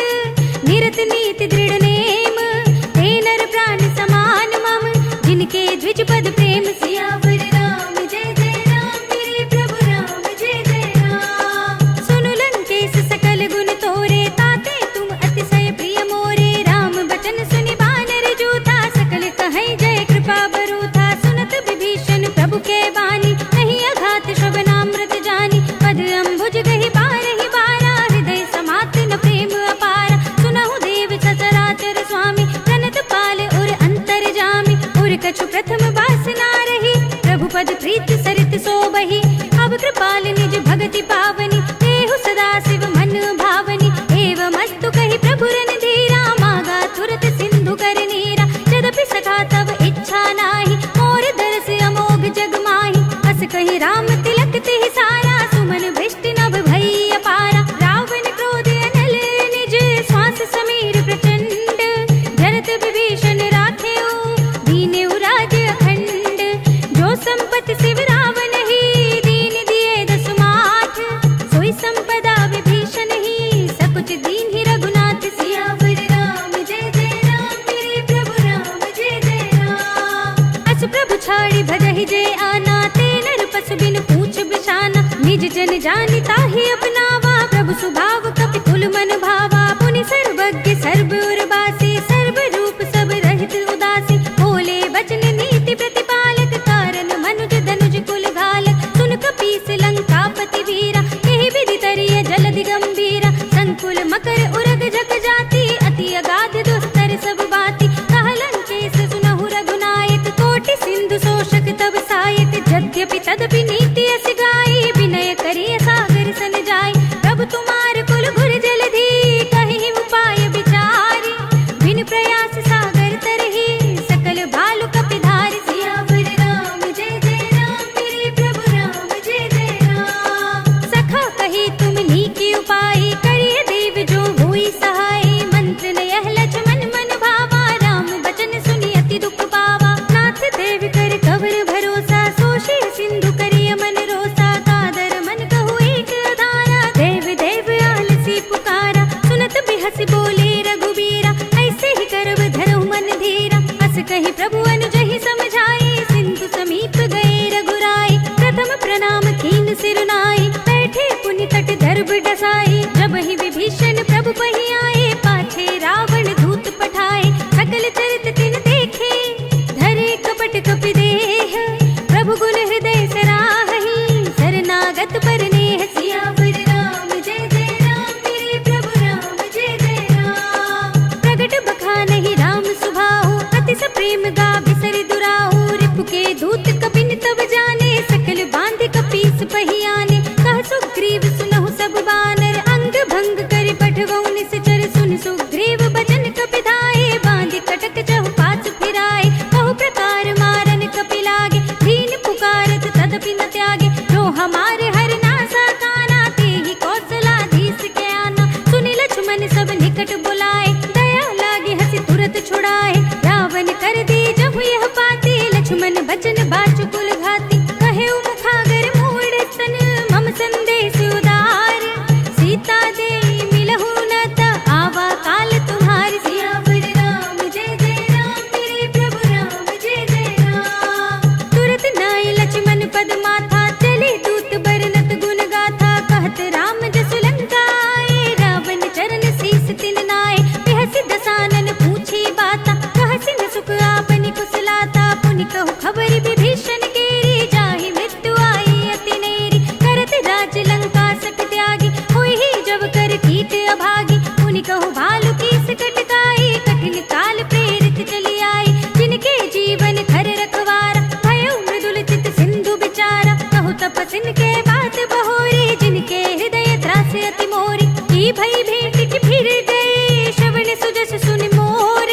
निरत नीति दृढ़ नेम। ते नर प्राण समान मम, जिनके द्विज पद प्रेम। सियावर राम जय जय राम, मेरे प्रभु राम जय जय राम। सुनु लंकेश सकल गुण तोरे, ताते तुम अतिशय प्रिय मोरे। राम बचन सुनि बानर जूथा, सकल कहे जय कृपा बरूथा। निज जन जानिता ही अपनावा, प्रभु सुभाव कपि कुल मन भावा। पुनि सर्वज्ञ सर्व उर्वासी, सर्व रूप सब रहित उदासी। बोले वचन नीति प्रतिपालक, कारण मनुज धनुज कुल घालक। सुन कपीस लंकापति वीरा, यही विधि तरिय जलधि गंभीरा। संकुल मकर उरग जग जाति, अति अगाध दुस्तर सब बाती। कहलन केस सुनहु रघुनायक, कोटि सिंधु शोषक तब सायक। यद्यपि तदपि नीति अस गाई, विनय करिय सागर सन जाई। प्रभु तुम्हार कुल घुर जलधि, कहि उपाय विचारी। बिन प्रयास सागर तरहि, सकल भालु कपि धारि। सियावर राम जय जय राम, मेरे प्रभु राम जय जय राम। सखा कही तुम नीकी उपाय, करिय देव जो हुई सहाय। मंत्र न यह लक्ष्मण मन भावा, राम बचन सुनि अति दुख पावा। नाथ देव कर कवर भरोसा, सोषि सिंधु करिय मन रोसा। कादर मन कहु एक अधारा, देव देव आलसी पुकारा। सुनत बिहसि बोले रघुबीरा, ऐसे ही करब धरहु मन धीरा। अस कहि प्रभु अनुजहि समझाए, सिंधु समीप गए रघुराई। प्रथम प्रणाम कीन सिर नाई, बैठे पुनि तट दर्भ डसाई। जब ही विभीषण प्रभु पहि आए, पाछे रावण दूत पठाए। सकल चरित तिन देखे, धरे कपट कपि देह। प्रभु गुण हृदय सराहहि, शरणागत पर नेह। सियावर राम जय जय राम, मेरे प्रभु राम जय जय राम। प्रगट बखानहि राम सुभाहु, अति स प्रेम गा बिसरि दुराहु। रिपु के दूत कपिन तब जाने, सकल बांधि कपीस पहि आने। कह सुग्रीव सुनहु सब बानर, अंग भंग करि पठवहु निश्चर। सुनि सुग्रीव बचन कपि धाये, बांधि कटक चहु पाछ फिराए। बहु प्रकार मारन कपि लागे, दीन पुकारत तदपि न त्यागे। जो हमारे हर नासा काना, तेहि कौशलाधीश के आना। सुनि लक्ष्मण सब निकट बुलाए, दया लागे हंसी तुरत छुड़ाए। रावण कर दी जहु यह पाती, लक्ष्मण बचन बाचु कुल घाती। कहे मुखागर मूढ़ सन, मम संदेश उदार। सीता दे मिलहु न त, आवा काल तुम्हारी। सियावर राम जय जय राम, मेरे प्रभु राम जय जय राम। तुरत नाई लक्ष्मण पद माथा, चले दूत बरनत गुण गाथा। कहत राम जसु लंका आए, रावण चरण शीस तिन नाए। बिहसि दसानन पूछी बाता, कहसि न सुख आपनि कुशलाता। पुनि कहु खबर विभीषण केरी, जाहि मृत्यु आई अति नेरी। करत राज लंका सक त्यागी, होई ही जब कर कीट अभागी। पुनि कहु भालु कीस कटकाई, कठिन काल प्रेरित चली आई। जिनके जीवन खर रखवारा, भयो मृदुल चित सिंधु बिचारा। कहु तपसिन के बात बहोरी, जिनके हृदय त्रास अति मोरी। की भई भेंट की फिर गए, श्रवण सुजस सुनि मोर।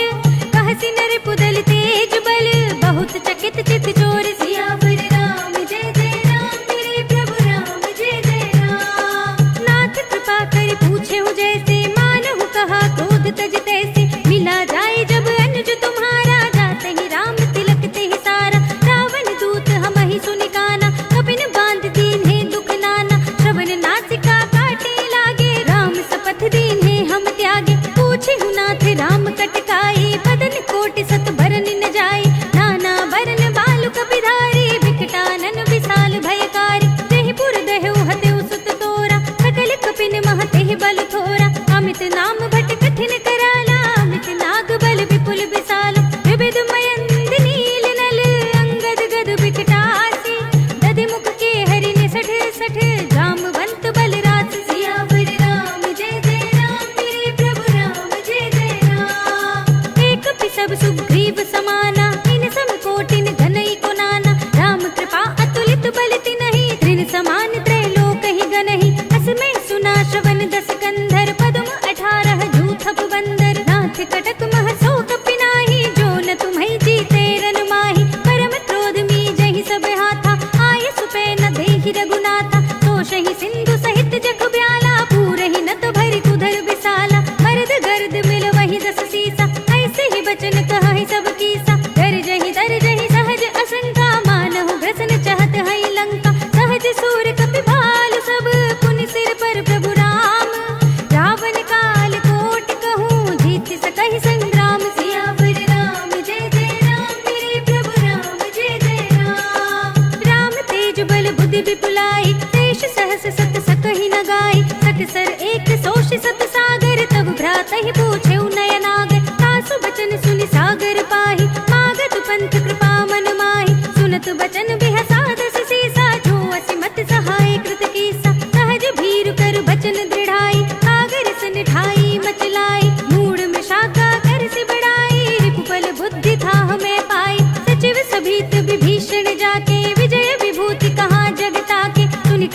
कहसि नर पुदल तेज बल, बहुत चकित चित चोर। सियावर राम जय जय राम, मेरे प्रभु राम जय जय राम। नाथ कृपा करि पूछेहु जैसे, मानहु कहा क्रोध तज तैसे। मिला जाए जब अनुज तुम्हारा, जातहि राम तिलक तेहि सारा। रावण दूत हमहि सुनि काना, कपिन बांध दीन्हे दुख नाना। श्रवण नासिका काटे लागे, राम सपथ दीन्हे हम त्यागे। पूछेहु नाथ राम कटकाई, बदन कोटि सत भरन न जाई। नाना वरन बालु कपि धारी, विकटानन विशाल भयकारी। तेहि पुर दहु हतेउ सुत तोरा, सकल कपिन मह तेहि बल थोरा। अमित नाम भट कठिन कराला, अमित नाग बल विपुल विशाल। विविध मयंद नील नल, अंगद गद विकटासी। दधि मुख के हरि निसठ सठ, जामवंत बल रास। सियावर राम जय जय राम, मेरे प्रभु राम जय जय राम। एक कपि सब सुग्रीव समाना, इन सम कोटिन घनई को नाना। राम कृपा अतुलित बल तिनहि, तृण समान त्रैलोक ही गनहि। अस में सुना श्रवण दस कंधर, पद्म 18 जूथप बंदर। नाथ कटक मह सो कपि नाही, जो न तुम्हि जीते रन माही। परम क्रोध मीजहि सब हाथा, आय सुपै न देहि रघुनाथा। तोषहि सिंधु सहित जग ब्याला, पूरहि न तो भरि कुधर विशाला। मर्द गर्द मिल वही दस सीसा, ऐसे ही बचन कहहि सब कीसा। दर्जहि सहज असंका, मानहु ग्रसन चाहत हई लंका। सहज सूर कपि भालु सब, पुनि सिर पर प्रभु राम। रावण काल कोटि कहूँ, जीत सकहि संग्राम। सियावर राम जय जय राम, मेरे प्रभु राम जय जय राम। राम तेज बल बुद्धि विपुलाई, शेष सहस्र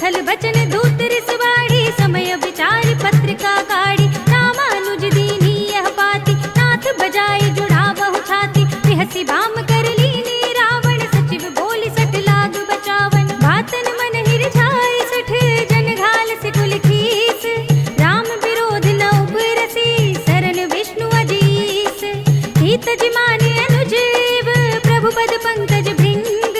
छल बचन दूत रिसवाड़ी, समय विचार पत्रिका काढ़ी, रामानुज दीनी यह पाती, नाथ बजाई जुड़ा बहु छाती, बिहसी बाम कर लीनी रावण, सचिव बोली सठ लाग बचावन, बातन मन हिर छाई सठ जन घाल से कुल खीस, राम विरोध न उबरसी शरण विष्णु अजीस, हित जिमाने अनुजीव प्रभु पद पंकज भृंग,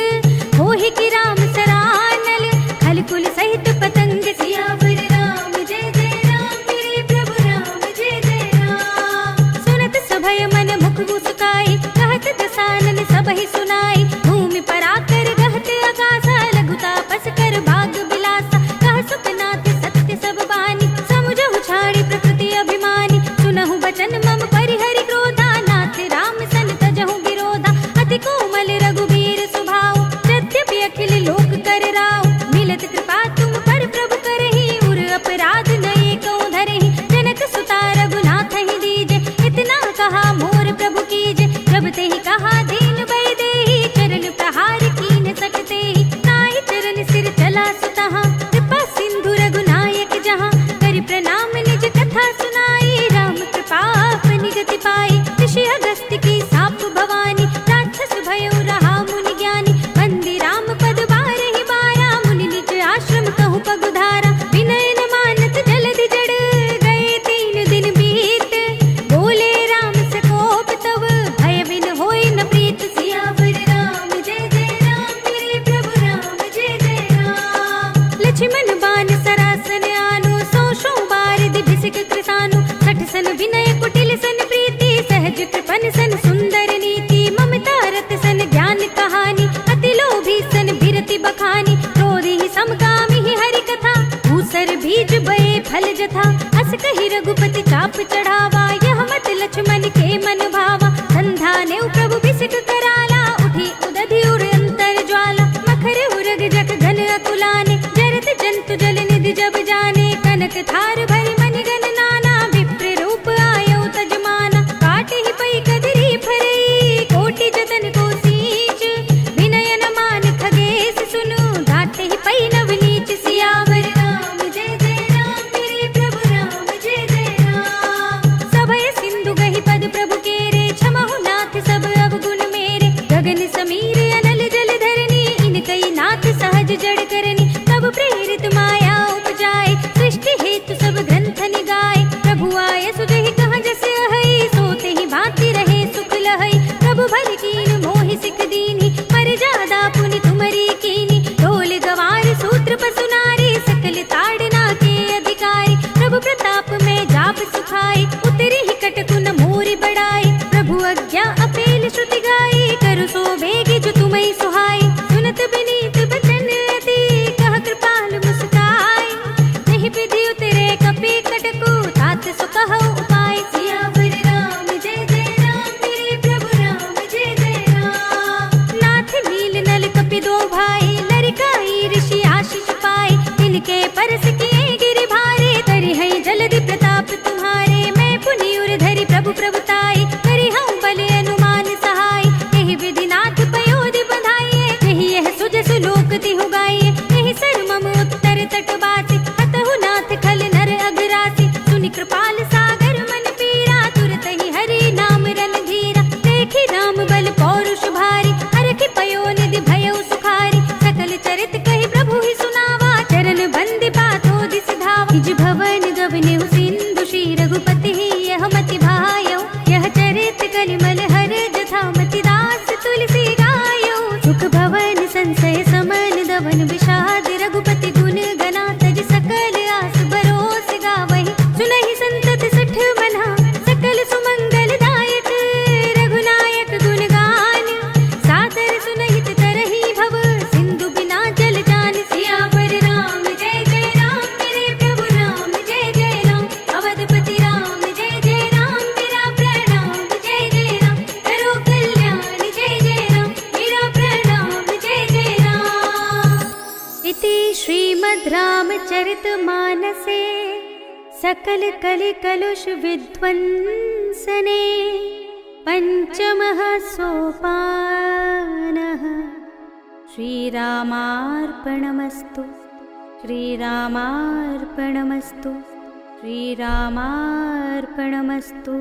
होहि की राम सरानल खल कुल सहित पतंग, सियावर राम जय जय राम मेरे प्रभु राम जय जय राम, सुनत सभय मन मुख मुस्काई, कहत दसानन सबहि सुनाई, भूमि पर आकर गहत आकाशा, लघु तापस कर भाग बिलासा, कह सुखनाथ सत्य सब बानी, समुझहु छाड़ी प्रकृति अभिमानी, सुनहु बचन मम परिहरि क्रोधा, नाथ राम सन तजहु विरोधा, अति कोमल रघुबीर सुभाऊ, यद्यपि अखिल लोक कर राव, मिलत कृपा तुम पर प्रभु करहि, उर अपराध नये कौ धरहि, जनक सुता रघुनाथ ही दीजे, इतना कहा मोर प्रभु कीजे, जब ते ही कहा दीन भय देहि, चरण प्रहार कीन सकते ही, नाहि चरण सिर चला सुतहा, कृपा सिंधु रघुनायक जहाँ, करि प्रणाम निज कथा सुनाई, राम कृपा अपनी गति पाई, ऋषि अगस्त्य की साप भवानी, राक्षस भयो रहा मुनि ज्ञानी, बंदी राम पद बारहि बारा, मुनि निज आश्रम कहु पगुधारा, विनय न मानत जलधि जड़, गए 3 दिन बीत, बोले राम सकोप तब, भय बिन होई न प्रीत, सियावर राम जय जय राम मेरे प्रभु राम जय जय राम, लक्ष्मण बान सरासन आनो, 100 बार दिभिसिक कृसानु, सठ सन विनय कुटिल सन प्रीति, सहज कृपन सन सुंदर नीति, ममता रत सन ज्ञान कहानी, अति लोभी सन बिरति बखानी, क्रोधी समकामी ही हरि कथा, भूसर बीज बये फल जथा, अस कहि रघुपति चाप चढ़ावा, यह मत लक्ष्मण के मन भावा, संधाने प्रभु बिसिक कराला, उठी उदधि उर अंतर ज्वाला, मखर उरग जग घन अकुलाने, जरत जंतु जल निधि जब जाने, कनक थार भरि मनि गण नाना, विप्र रूप आयो तजमाना, काटे ही पई कदरी फरई, कोटि जतन को सींच, विनय न मान खगेश सुनु, घाटे ही पई नवनीच, सियावर राम जय जय राम मेरे प्रभु राम जय जय राम, सभय सिंधु गहि पद प्रभु केरे, क्षमहु नाथ सब अवगुण मेरे, गगन समीर अनल जल धरनी, इनकई नाथ सहज जड़ करनी, तब प्रेरित माया उपजाए, सृष्टि हेतु सब ग्रंथ निगाए, प्रभु आय सुजहि कहाँ जस अहै, सोते ही भांति रहे सुख लहै, प्रभु भल कीन मोहि सिख दीन्ही, पर जादा पुनि तुमरी कीनी, ढोल गवार सूत्र पसु नारी, सकल ताड़ना के अधिकारी, प्रभु प्रताप में जाप सुखाई, उतरी ही कटकुन मोरि बढ़ाई, प्रभु आज्ञा अपेल श्रुति गाई, करु सो बेगी जो तुम्हें सुहाई, सुनत विनीत बचन अति, कह कृपाल मुस्काई, नहीं विधि उतरे कपि कटकु, तात सो कहु उपाय, सियावर राम जय जय राम मेरे प्रभु राम जय जय राम, नाथ नील नल कपि दो भाई, लरिकाई ऋषि आशीष पाए, तिनके परस किए गिरि भारे, करि है जलधि प्रताप तुम्हारे, मैं पुनि उर धरि प्रभु प्रभुताई, करि हूँ बल अनुमान सहाय, यही विधि नाथ पयोधि बधाइए, यही यह सुजसु लोक तिहु गाइए, यही सर मम उत्तर तट बासी, हतहु नाथ खल नर अघरासी, सुनि कृपाल सागर मन पीरा, तुरत ही हरि नाम रणधीरा, देखि राम बल पौरुष भारी, हरखि पयो निधि भयउ सुखारी, सकल चरित कहि प्रभु ही सुनावा, चरण बंदी पाथो दिस धावा, निज भवन गवनेउ सिंधु श्री रघुपति ही यह मति भायौ, यह चरित कलिमल हर जथा मति दास तुलसी गायौ, सुख भवन संशय समन दवन विषाद, रघुपति गुण गना तज सकल आस बरोस गावहि, सुनहि संतत सठ मना, सकल सुमंगल दायक, रघुनायक गुण गान, सादर सुनहित तरहि भव, सिंधु बिना जल जान, सियावर राम जय जय राम मेरे प्रभु राम जय जय राम, अवधपति राम जय जय राम मेरा प्रणाम जय जय राम, करो कल्याण जय जय राम मेरा प्रणाम जय जय राम, इति श्रीमद् रामचरित मानसे सकल कलि कलुष विध्वंसने, पंचमः सोपानः, श्रीरामार्पणमस्तु। श्रीरामार्पणमस्तु। श्रीरामार्पणमस्तु।